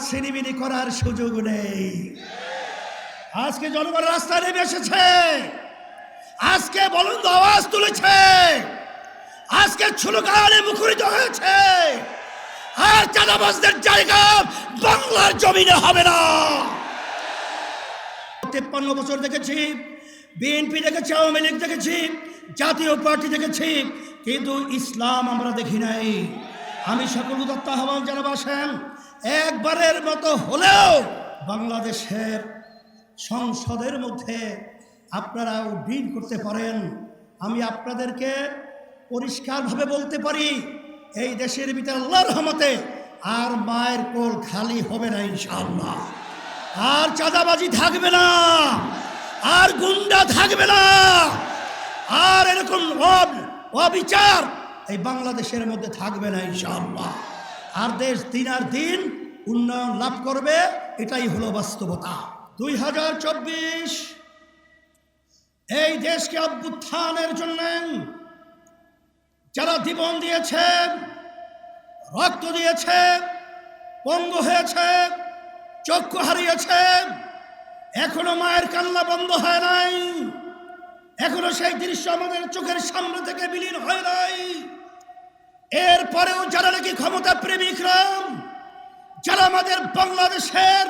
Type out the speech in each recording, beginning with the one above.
ছিনিমিনি করার সুযোগ নেই। আজকে জনগণ রাস্তায় নেমে এসেছে, আজকে বলন্দ আওয়াজ তুলেছে, আজকে স্লোগানে মুখরিত হয়েছে। আর চাঁদাবাজদের জায়গা বাংলার জমিনে হবে না। 53 বছর দেখেছি, বিএনপি দেখেছি, আওয়ামী লীগ দেখেছি, জাতীয় পার্টি দেখেছি, কিন্তু ইসলাম আমরা দেখি নাই। আমি সকল উদাত্ত আহ্বান জানাবাসেন, একবারের মতো হলেও বাংলাদেশের সংসদের মধ্যে আপনারা উড্ডীন করতে পারেন। আমি আপনাদেরকে পরিষ্কারভাবে বলতে পারি, এই দেশের ভিতরে আল্লাহর রহমতে আর মায়ের কোল খালি হবে না ইনশাআল্লাহ। আর চাঁদাবাজি থাকবে না, আর গুন্ডা থাকবে না, আর এরকম অবিচার এই বাংলাদেশের মধ্যে থাকবে না ইনশাআল্লাহ। আর দেশ দিন আর দিন উন্নয়ন লাভ করবে, এটাই হলো বাস্তবতা। 2024 এই দেশকে অভ্যুত্থানের জন্য যারা জীবন দিয়েছে, রক্ত দিয়েছে, পঙ্গু হয়েছে, চক্ষু হারিয়েছে, এখনো মায়ের কান্না বন্ধ হয় নাই, এখনো সেই দৃশ্য আমাদের চোখের সামনে থেকে বিলীন হয় নাই। এরপরেও যারা নাকি ক্ষমতা প্রেমিকরা, যারা আমাদের বাংলাদেশের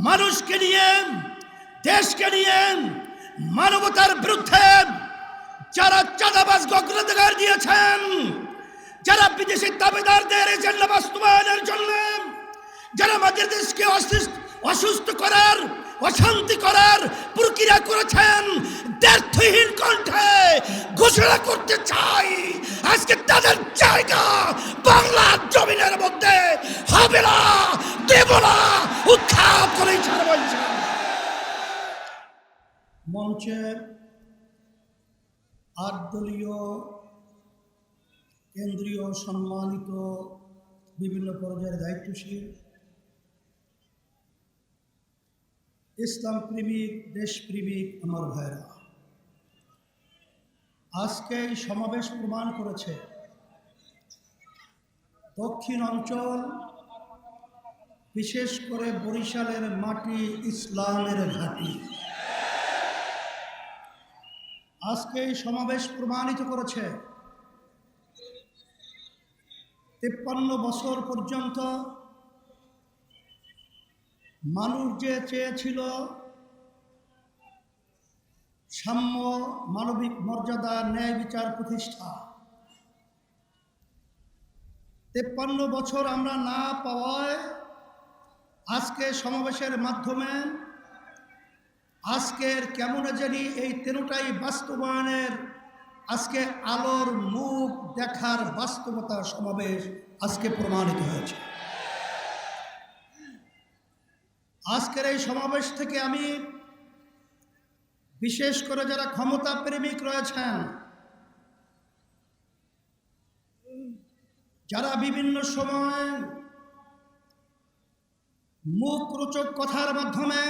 মানুষকে নিয়ে, দেশকে নিয়ে মানবতার বিরুদ্ধে যারা চাঁদাবাজ অগ্রাধিকার দিয়েছেন, যারা বিদেশি দাবিদারদের এজেন্ডা বাস্তবায়নের জন্য যারা আমাদের দেশকে অসুস্থ করার, অশান্তি করার প্রক্রিয়া করেছেন, দ্ব্যর্থহীন কণ্ঠে ঘোষণা করতে চাই, আজকে তাদের জায়গা বাংলার জমিনের মধ্যে হবে না, দেব না, উৎখাত করেই ছাড়ব। মঞ্চের 8 দলীয় কেন্দ্রীয় সম্মানিত বিভিন্ন পর্যায়ের দায়িত্বশীল ইসলাম প্রেমিক, দেশপ্রেমিক আমার ভাইরা, আজকে এই সমাবেশ প্রমাণ করেছে দক্ষিণ অঞ্চল, বিশেষ করে বরিশালের মাটি ইসলামের ঘাঁটি। আজকে এই সমাবেশ প্রমাণিত করেছে 53 বছর পর্যন্ত মানুষ যে চেয়েছিল সাম্য, মানবিক মর্যাদা, ন্যায় বিচার প্রতিষ্ঠা, 53 বছর আমরা না পাওয়ায় আজকে সমাবেশের মাধ্যমে আজকের কেমন জানি এই 13টাই বাস্তবায়নের আজকে আলোর মুখ দেখার বাস্তবতা সমাবেশ আজকে প্রমাণিত হয়েছে। আজকের এই সমাবেশ থেকে আমি বিশেষ করে যারা ক্ষমতা প্রেমিক রয়েছেন, যারা বিভিন্ন সময় মুখরোচক কথার মাধ্যমে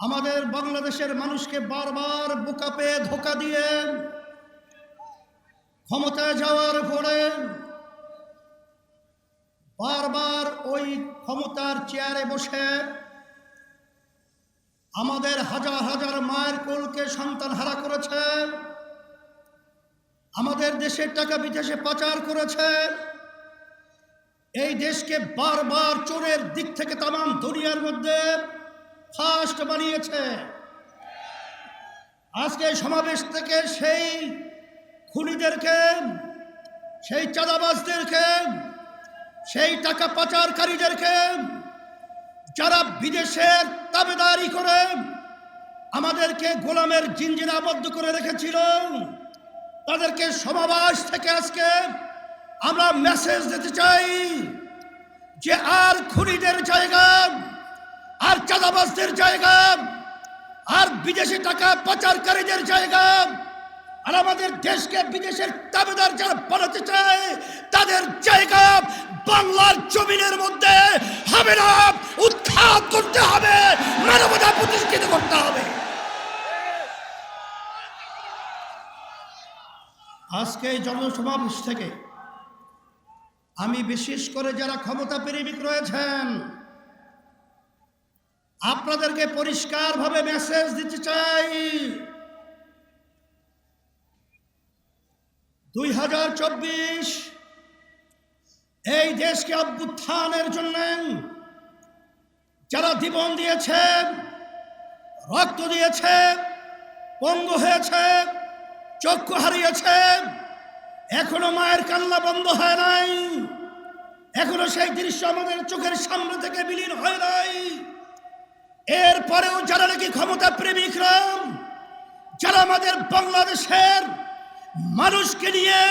আমাদের বাংলাদেশের মানুষকে বারবার বোকা পেয়ে ধোঁকা দিয়ে ক্ষমতায় যাওয়ার পরে বারবার ওই ক্ষমতার চেয়ারে বসে আমাদের হাজার হাজার মায়ের কোলকে সন্তান হারা করেছে, আমাদের দেশের টাকা বিদেশে পাচার করেছে, এই দেশকে বারবার চোরের দিক থেকে তামাম দুনিয়ার মধ্যে ফার্স্ট বানিয়েছে। আজকে সমাবেশ থেকে সেই খুনিদেরকে, সেই চাঁদাবাজদেরকে, সেই টাকা পাচারকারীদেরকে, যারা বিদেশের তাবেদারি করে আমাদেরকে গোলামের জিঞ্জিরে আবদ্ধ করে রেখেছিল, তাদেরকে সমাবেশ থেকে আজকে আমরা মেসেজ দিতে চাই যে আর খুনিদের জায়গা, আর চাঁদাবাজদের জায়গা, আর বিদেশি টাকা পাচারকারীদের জায়গা, আর আমাদের দেশকে বিদেশের তাবেদার যারা বানাতে চায় তাদের জায়গা বাংলার জমিনের মধ্যে হবে না। উৎখাত করতে হবে, মানবতা প্রতিষ্ঠিত করতে হবে। আজকে এই জনসমাবেশ থেকে আমি বিশেষ করে যারা ক্ষমতা প্রেমিক রয়েছেন আপনাদেরকে পরিষ্কারভাবে মেসেজ দিতে চাই, 2024 এই দেশকে অভ্যুত্থানের জন্য যারা জীবন দিয়েছে, রক্ত দিয়েছে, পঙ্গু হয়েছে, চক্ষু হারিয়েছে, এখনো মায়ের কান্না বন্ধ হয় নাই, এখনো সেই দৃশ্য আমাদের চোখের সামনে থেকে বিলীন হয় নাই। এরপরেও যারা নাকি ক্ষমতা প্রেমিকরা, যারা আমাদের বাংলাদেশের মানুষকে নিয়ে,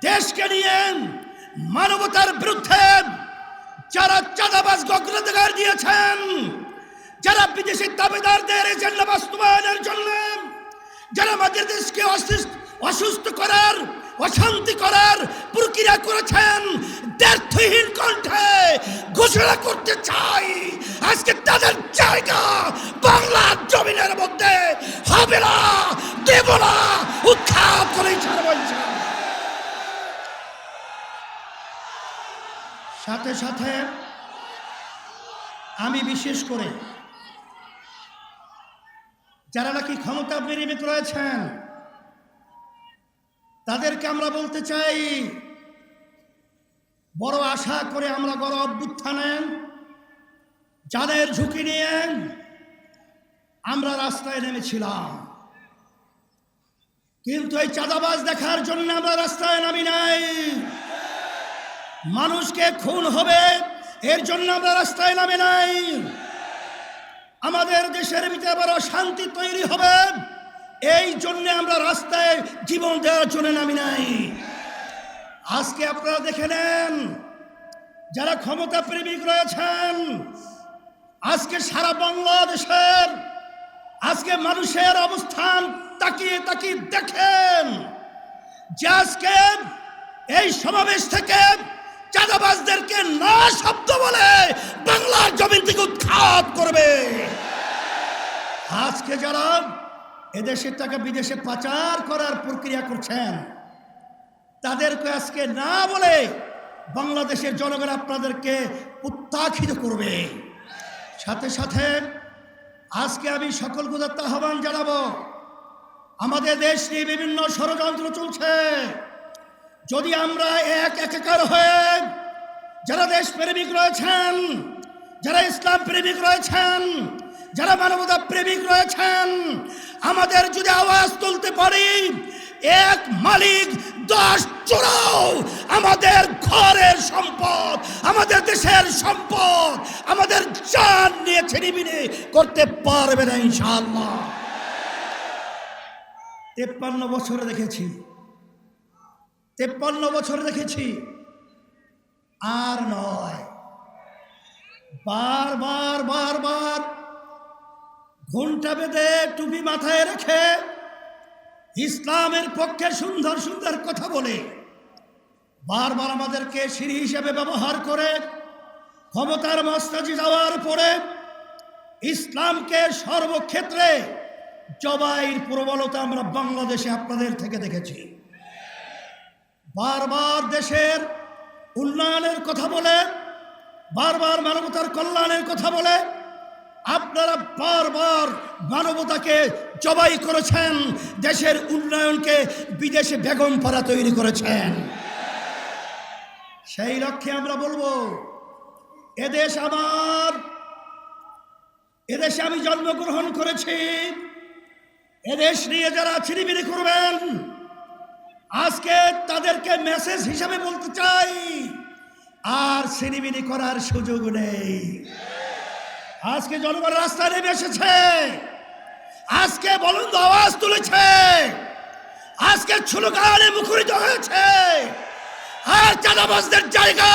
দেশকে নিয়ে মানবতার বিরুদ্ধে যারা চাঁদাবাজ অগ্রাধিকার দিয়েছেন, যারা বিদেশি দাবিদারদের এজেন্ডা বাস্তবায়নের জন্য যারা আমাদের দেশকে অসুস্থ করার, অশান্তি করার প্রক্রিয়া করেছেন, দ্ব্যর্থহীন কণ্ঠে ঘোষণা করতে চাই আজকে তাদের জায়গা বাংলার জমিনের মধ্যে হবে না, দেব না, উৎখাত করেই ছাড়ব। সাথে সাথে আমি বিশেষ করে যারা নাকি ক্ষমতা প্রেমিক রয়েছেন তাদেরকে আমরা বলতে চাই, বড় আশা করে আমরা গণ অভ্যুত্থানে যাদের ঝুঁকি নিয়ে আমরা রাস্তায় নেমেছিলাম, কিন্তু এই চাঁদাবাজ দেখার জন্য আমরা রাস্তায় নামি নাই। মানুষকে খুন হবে এর জন্য আমরা রাস্তায় নামি নাই। আমাদের দেশের ভিতরে বড় শান্তি তৈরি হবে এই জন্য আমরা রাস্তায় জীবন দেওয়ার জন্য নামি নাই। আজকে আপনারা দেখে নেন, যারা ক্ষমতা প্রেমিক রয়েছেন আজকে সারা বাংলাদেশের আজকে মানুষের অবস্থান তাকিয়ে তাকিয়ে দেখেন যে আজকে এই সমাবেশ থেকে চাঁদাবাজদেরকে না শব্দ বলে বাংলার জমিন থেকে উৎখাত করবে। আজকে যারা এদেশের টাকা বিদেশে পাচার করার প্রক্রিয়া করছেন তাদেরকে আজকে না বলে বাংলাদেশের জনগণ আপনাদেরকে উত্থাখিত করবে। সাথে সাথে আজকে আমি সকল গুদাত্তা আহ্বান জানাবো, আমাদের দেশ নিয়ে বিভিন্ন ষড়যন্ত্র চলছে। যদি আমরা একাকার হয়ে যারা দেশ প্রেমিক রয়েছেন, যারা ইসলাম প্রেমিক রয়েছেন, যারা মানবতা প্রেমিক রয়েছেন, আমাদের যদি আওয়াজ তুলতে পারি, এক মালিক 10 চোরাও আমাদের ঘরের সম্পদ, আমাদের দেশের সম্পদ, আমাদের জান নিয়ে ছিনিমিনি করতে পারবে না ইনশাআল্লাহ। 53 বছরে দেখেছি, 53 বছর দেখেছি, আর নয়। বারবার বারবার ঘণ্টা বেঁধে টুপি মাথায় রেখে ইসলামের পক্ষে সুন্দর সুন্দর কথা বলে বারবার আমাদেরকে সিঁড়ি হিসেবে ব্যবহার করে ক্ষমতার মস্তাজি যাওয়ার পরে ইসলামকে সর্বক্ষেত্রে জবাইয়ের প্রবলতা আমরা বাংলাদেশে আপনাদের থেকে দেখেছি। বারবার দেশের উন্নয়নের কথা বলে, বারবার মানবতার কল্যাণের কথা বলে আপনারা বারবার মানবতাকে জবাই করেছেন, দেশের উন্নয়নকে বিদেশে বেগম পাড়া তৈরি করেছেন। সেই লক্ষ্যে আমরা বলবো, এদেশ আমার, এদেশে আমি জন্মগ্রহণ করেছি, এদেশ নিয়ে যারা ছিনিমিনি করবেন আজকে তাদেরকে মেসেজ হিসাবে বলতে চাই, আর ছিনিমিনি করার সুযোগ নেই। আজকে জনগণ রাস্তায় নেমে এসেছে, আজকে বুলন্দ আওয়াজ তুলেছে, আজকে স্লোগানে মুখরিত হয়েছে, আর চাঁদাবাজদের জায়গা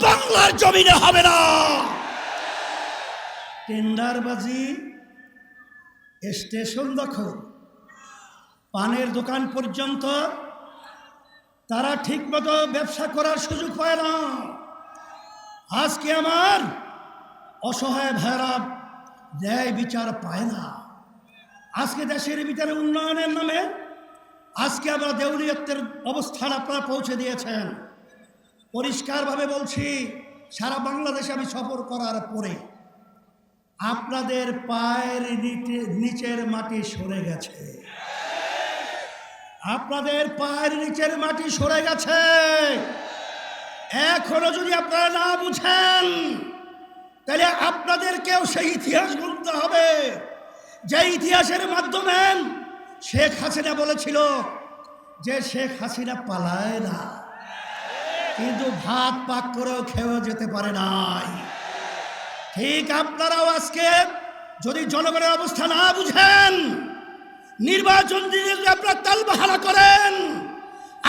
বাংলার জমিনে হবে না। টেন্ডারবাজি, স্টেশন দখল, পানের দোকান পর্যন্ত তারা ঠিকমতো ব্যবসা করার সুযোগ পায় না। আজকে আমার অসহায় ভাইরা ন্যায় বিচার পায় না। আজকে দেশের ভিতরে উন্নয়নের নামে আজকে আমরা দেউলিয়তের অবস্থান আপনারা পৌঁছে দিয়েছেন। পরিষ্কারভাবে বলছি, সারা বাংলাদেশে আমি সফর করার পরে আপনাদের পায়ের নিচের মাটি সরে গেছে। আপনাদের পায়ের নিচের মাটি সরে গেছে। এখনো যদি আপনারা না বুঝেন, তাহলে আপনাদেরকেও সেই ইতিহাস বলতে হবে, যে ইতিহাসের মাধ্যমে শেখ হাসিনা বলেছিল যে শেখ হাসিনা পালায় না, কিন্তু ভাত পাক করেও খেয়েও যেতে পারে নাই। ঠিক আপনারাও আজকে যদি জনগণের অবস্থা না বুঝেন, নির্বাচন দিয়ে যদি আপনারা তালবাহানা করেন,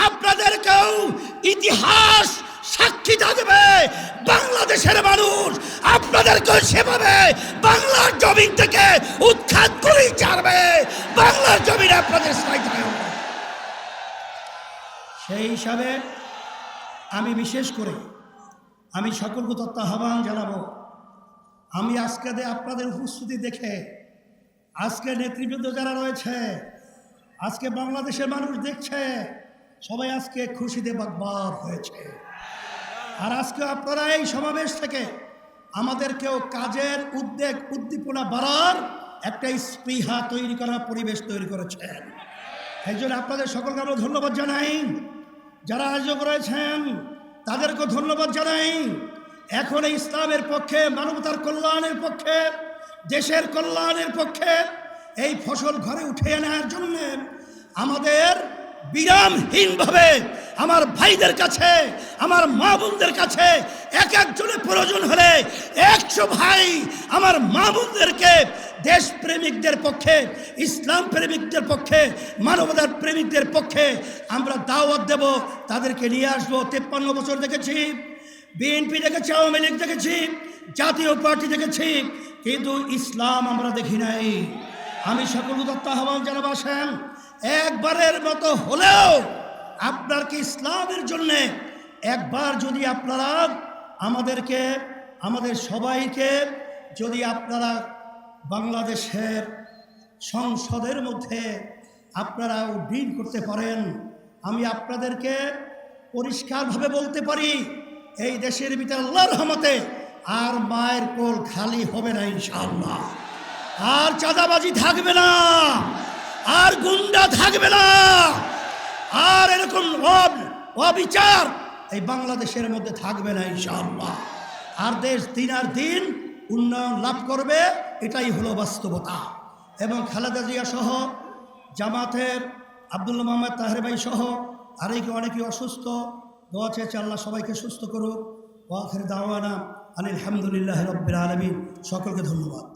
আপনাদেরকেও ইতিহাস সাক্ষী থাকবে। বাংলাদেশের মানুষ আপনাদেরকেও সেভাবে বাংলার জমিন থেকে উৎখাত করেই ছাড়বে। বাংলার জমিনে আপনাদের স্থায়ী থাকবে। সেই হিসাবে আমি বিশেষ করে আমি সকলকে আহ্বান জানাবো, আমি আজকে আপনাদের উপস্থিতি দেখে, আজকে নেতৃবৃন্দ যারা রয়েছে, আজকে বাংলাদেশের মানুষ দেখছে, সবাই আজকে খুশিতে বাগবাগ হয়েছে। আর আজকে আপনারা এই সমাবেশ থেকে আমাদেরকেও কাজের উদ্যোগ উদ্দীপনা বাড়ার একটা স্পৃহা তৈরি করার পরিবেশ তৈরি করেছেন। এই জন্য আপনাদের সকলকে আমরা ধন্যবাদ জানাই। যারা আয়োজক রয়েছেন তাদেরকেও ধন্যবাদ জানাই। এখন ইসলামের পক্ষে, মানবতার কল্যাণের পক্ষে, দেশের কল্যাণের পক্ষে এই ফসল ঘরে উঠে আনার জন্য আমাদের বিরামহীনভাবে আমার ভাইদের কাছে, আমার মা বোনদের কাছে এক একজনের প্রয়োজন হলে 100 ভাই আমার মা বোনদেরকে দেশপ্রেমিকদের পক্ষে, ইসলাম প্রেমিকদের পক্ষে, মানবতার প্রেমিকদের পক্ষে আমরা দাওয়াত দেব, তাদেরকে নিয়ে আসবো। 53 বছর দেখেছি, বিএনপি দেখেছি, আওয়ামী লীগ দেখেছি, জাতীয় পার্টি দেখেছি, কিন্তু ইসলাম আমরা দেখি নাই। আমি সকল আহ্বান জানাবো, আসেন একবারের মতো হলেও আপনার কি ইসলামের জন্য একবার যদি আপনারা আমাদেরকে, আমাদের সবাইকে যদি আপনারা বাংলাদেশের সংসদের মধ্যে আপনারা উড্ডীন করতে পারেন, আমি আপনাদেরকে পরিষ্কারভাবে বলতে পারি, এই দেশের ভিতরে আল্লাহর রহমতে আর মায়ের কোল খালি হবে না ইনশাআল্লাহ। আর চাঁদাবাজি থাকবে না, আর গুন্ডা থাকবে না, আর এরকম অবিচার এই বাংলাদেশের মধ্যে থাকবে না ইনশাআল্লাহ। আর দেশ দিন আর দিন উন্নয়ন লাভ করবে, এটাই হলো বাস্তবতা। এবং খালেদা জিয়া সহ জামাতের আব্দুল্লাহ মোহাম্মদ তাহের ভাই সহ আর অনেকেই অসুস্থ, দোয়া চেয়েছে আল্লাহ সবাইকে সুস্থ করুক। ওয়া আখির দাওয়ানা আলহামদুলিল্লাহি রাব্বিল আলামিন। সকলকে ধন্যবাদ।